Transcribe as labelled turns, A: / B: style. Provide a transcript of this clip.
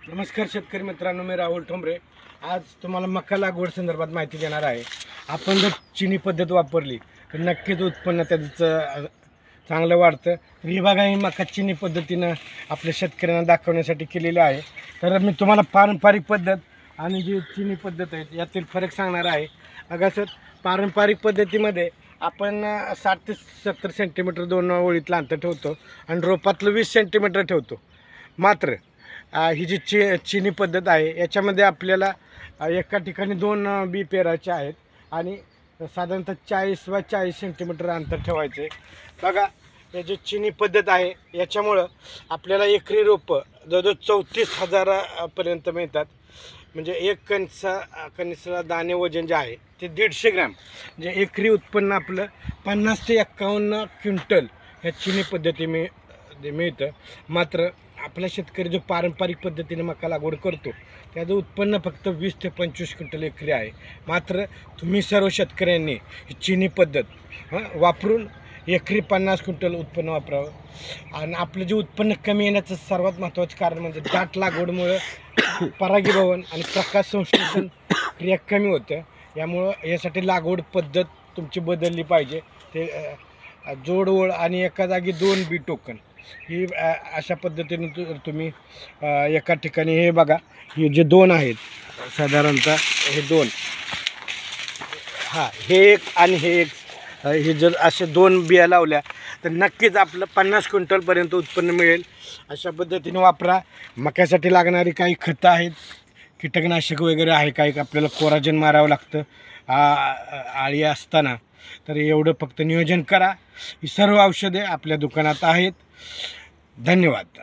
A: नमस्कार शेतकरी मित्रांनो, मी राहुल ठोंबरे आज तुम्हाला मका लागवड संदर्भात माहिती देणार आहे। आपण जर चिनी पद्धत वापरली तर नक्कीच उत्पन्न त्याचं चांगलं वाढतं। तर ही बघा, ही मका चिनी पद्धतीनं आपल्या शेतकऱ्यांना दाखवण्यासाठी केलेली आहे। तर मी तुम्हाला पारंपरिक पद्धत आणि जी चिनी पद्धत आहे यातील फरक सांगणार आहे। बघा सर, पारंपरिक पद्धतीमध्ये आपण 60 ते 70 सेंटीमीटर दोन ओळीतलं अंतर ठेवतो आणि रोपातलं 20 सेंटीमीटर ठेवतो। मात्र ही जी चिनी पद्धत आहे याच्यामध्ये आपल्याला एका ठिकाणी दोन बी पेरायचे आहेत आणि साधारणतः 40 व 40 सेंटीमीटर अंतर ठेवायचे। बघा, हे जी चिनी पद्धत आहे याच्यामुळं आपल्याला एकरी रोपं जवळजवळ 34,000 पर्यंत मिळतात। म्हणजे एक कणसाला दाणे वजन जे आहे ते 150 ग्रॅम, म्हणजे एकरी उत्पन्न आपलं 50 ते 51 क्विंटल ह्या चिनी पद्धतीने मिळतं। मात्र आपला शेतकरी जो पारंपरिक पद्धतीने मका लागवड करतो त्याचं उत्पन्न फक्त 20 ते 25 क्विंटल एकरी आहे। मात्र तुम्ही सर्व शेतकऱ्यांनी ही चिनी पद्धत वापरून एकरी 50 क्विंटल उत्पन्न वापरावं। आणि आपलं जे उत्पन्न कमी येण्याचं सर्वात महत्त्वाचं कारण म्हणजे दाट लागवडमुळं परागीभवन आणि प्रकाश संश्लेषण क्रिया कमी होतं। यामुळं यासाठी लागवड पद्धत तुमची बदलली पाहिजे। ते जोडओळ आणि एका जागी 2 बी टोकन ही अशा पद्धतीने तुम्ही एका ठिकाणी, हे बघा, हे जे 2 आहेत साधारणतः हे 2, हे एक आणि हे एक, हे जर असे 2 बिया लावल्या तर नक्कीच आपलं 50 क्विंटलपर्यंत उत्पन्न मिळेल। अशा पद्धतीने वापरा। मक्यासाठी लागणारी काही खतं आहेत, कीटकनाशक वगैरे आहे, काही आपल्याला कोराजन मारावं लागतं आळी असताना। तर एवढं फक्त नियोजन करा। ही सर्व औषधे आपल्या दुकानात आहेत। धन्यवाद।